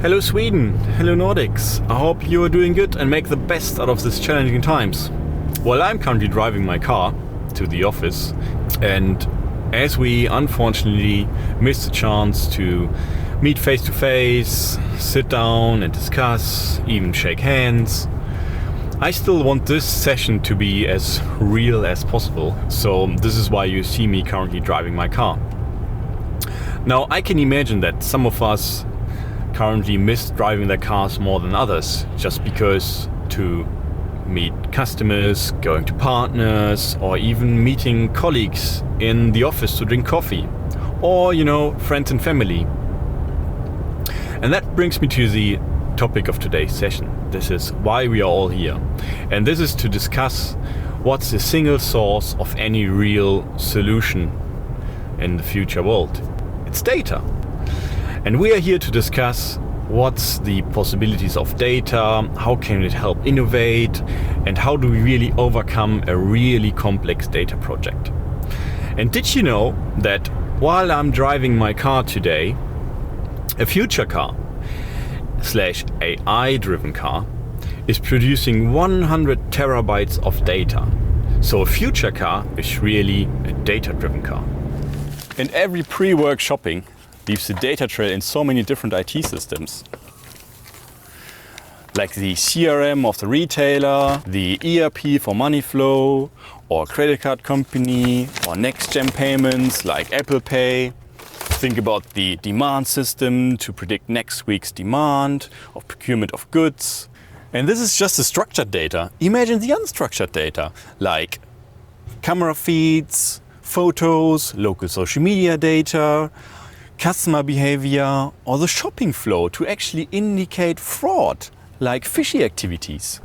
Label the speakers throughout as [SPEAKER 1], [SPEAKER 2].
[SPEAKER 1] Hello Sweden, hello Nordics. I hope you are doing good and make the best out of these challenging times. Well, I'm currently driving my car to the office, and as we unfortunately missed the chance to meet face to face, sit down and discuss, even shake hands, I still want this session to be as real as possible. So this is why you see me currently driving my car. Now, I can imagine that some of us currently miss driving their cars more than others, just because to meet customers, going to partners, or even meeting colleagues in the office to drink coffee, or friends and family. And that brings me to the topic of today's session. This is why we are all here, and this is to discuss what's the single source of any real solution in the future world. It's data. And we are here to discuss what's the possibilities of data, how can it help innovate, and how do we really overcome a really complex data project. And did you know that while I'm driving my car today, a future car / AI-driven car is producing 100 terabytes of data. So a future car is really a data-driven car. And every pre-work shopping leaves the data trail in so many different IT systems. Like the CRM of the retailer, the ERP for money flow, or credit card company, or next-gen payments like Apple Pay. Think about the demand system to predict next week's demand, or procurement of goods. And this is just the structured data. Imagine the unstructured data, like camera feeds, photos, local social media data, customer behavior, or the shopping flow to actually indicate fraud, like fishy activities.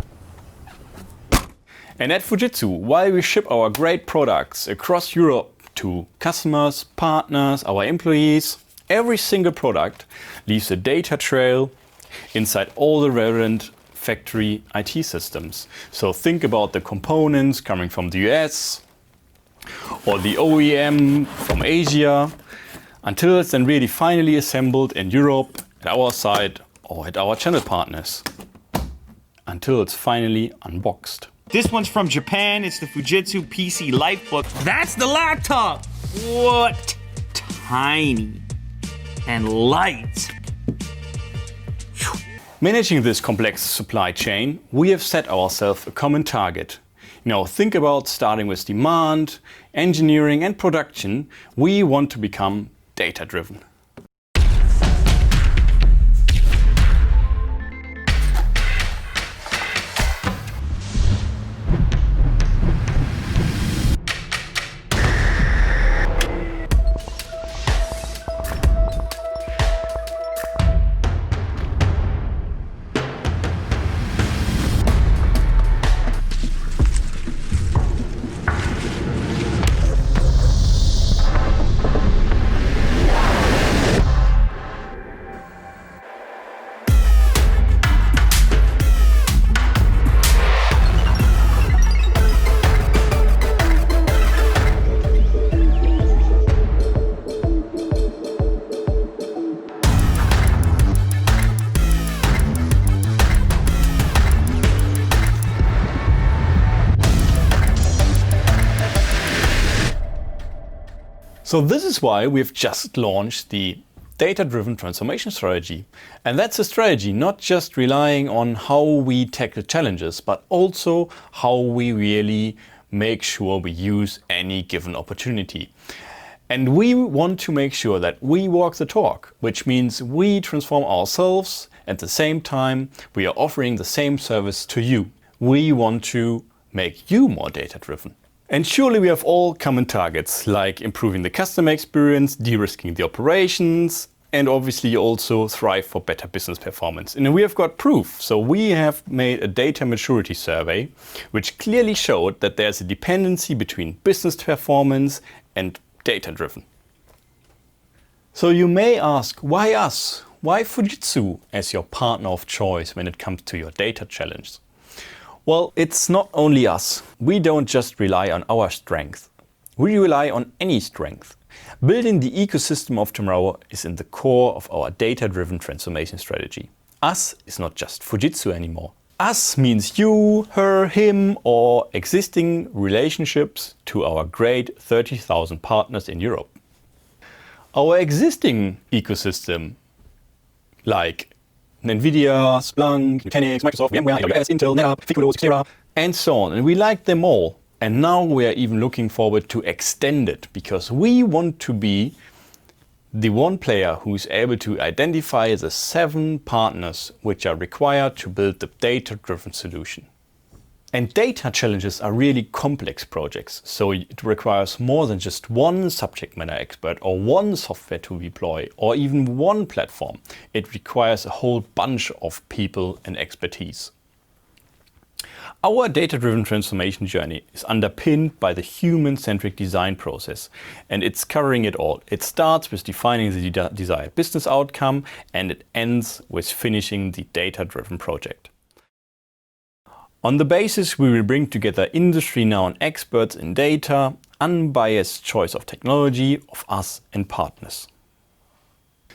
[SPEAKER 1] And at Fujitsu, while we ship our great products across Europe to customers, partners, our employees, every single product leaves a data trail inside all the relevant factory IT systems. So think about the components coming from the US or the OEM from Asia, until it's then really finally assembled in Europe at our site or at our channel partners, until it's finally unboxed.
[SPEAKER 2] This one's from Japan. It's the Fujitsu PC Lifebook. That's the laptop. What? Tiny and light.
[SPEAKER 1] Managing this complex supply chain, we have set ourselves a common target. Think about starting with demand, engineering and production. We want to become data-driven. So this is why we've just launched the data-driven transformation strategy. And that's a strategy not just relying on how we tackle challenges, but also how we really make sure we use any given opportunity. And we want to make sure that we walk the talk, which means we transform ourselves. At the same time, we are offering the same service to you. We want to make you more data-driven. And surely we have all common targets, like improving the customer experience, de-risking the operations, and obviously also thrive for better business performance. And we have got proof. So we have made a data maturity survey, which clearly showed that there's a dependency between business performance and data-driven. So you may ask, why us? Why Fujitsu as your partner of choice when it comes to your data challenge? Well, it's not only us. We don't just rely on our strength. we rely on any strength. Building the ecosystem of tomorrow is in the core of our data-driven transformation strategy. Us is not just Fujitsu anymore. Us means you, her, him, or existing relationships to our great 30,000 partners in Europe. Our existing ecosystem, like NVIDIA, Splunk, Nutanix, Microsoft, VMware, AWS, Intel, NetApp, Ficolo, etc., and so on. And we like them all. And now we are even looking forward to extend it, because we want to be the one player who's able to identify the 7 partners which are required to build the data-driven solution. And data challenges are really complex projects, so it requires more than just one subject matter expert or one software to deploy or even one platform. It requires a whole bunch of people and expertise. Our data-driven transformation journey is underpinned by the human-centric design process, and it's covering it all. It starts with defining the desired business outcome, and it ends with finishing the data-driven project. On the basis, we will bring together industry-renowned experts in data, unbiased choice of technology, of us and partners.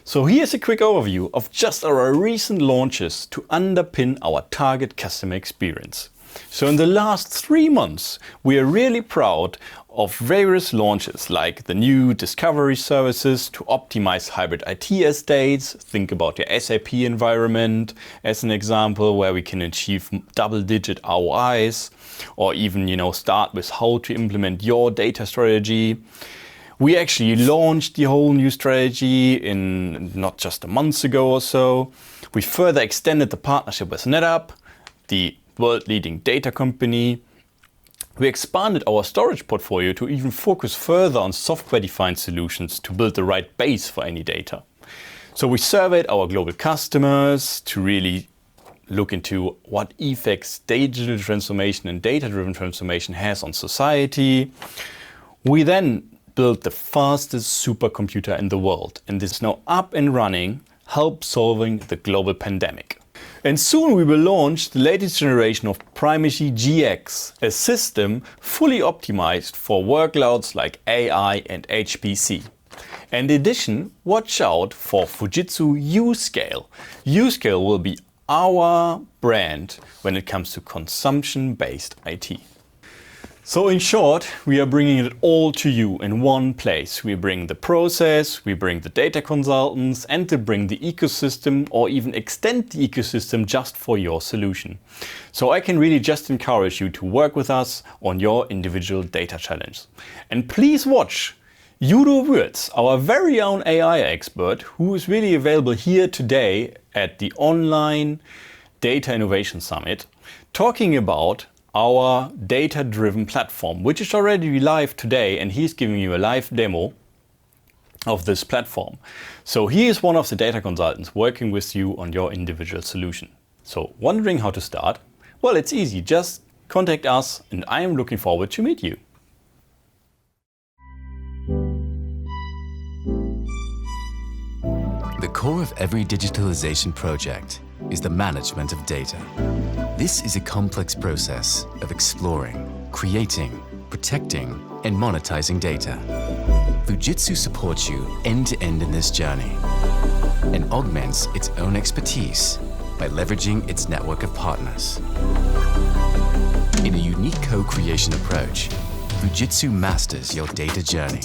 [SPEAKER 1] So here's a quick overview of just our recent launches to underpin our target customer experience. So in the last 3 months, we are really proud of various launches like the new discovery services to optimize hybrid IT estates. Think about your SAP environment as an example where we can achieve double-digit ROIs, or even start with how to implement your data strategy. We actually launched the whole new strategy in not just a month ago or so. We further extended the partnership with NetApp, the world-leading data company. We expanded our storage portfolio to even focus further on software-defined solutions to build the right base for any data. So we surveyed our global customers to really look into what effects digital transformation and data-driven transformation has on society. We then built the fastest supercomputer in the world, and this is now up and running, help solving the global pandemic. And soon we will launch the latest generation of Primacy GX, a system fully optimized for workloads like AI and HPC. In addition, watch out for Fujitsu U-Scale. U-Scale will be our brand when it comes to consumption-based IT. So in short, we are bringing it all to you in one place. We bring the process, we bring the data consultants, and we bring the ecosystem, or even extend the ecosystem just for your solution. So I can really just encourage you to work with us on your individual data challenge. And please watch Udo Würz, our very own AI expert, who is really available here today at the online Data Innovation Summit, talking about our data-driven platform, which is already live today, and he's giving you a live demo of this platform. So he is one of the data consultants working with you on your individual solution. So wondering how to start? Well, it's easy. Just contact us, and I am looking forward to meet you.
[SPEAKER 3] The core of every digitalization project is the management of data. This is a complex process of exploring, creating, protecting, and monetizing data. Fujitsu supports you end-to-end in this journey and augments its own expertise by leveraging its network of partners. In a unique co-creation approach, Fujitsu masters your data journey.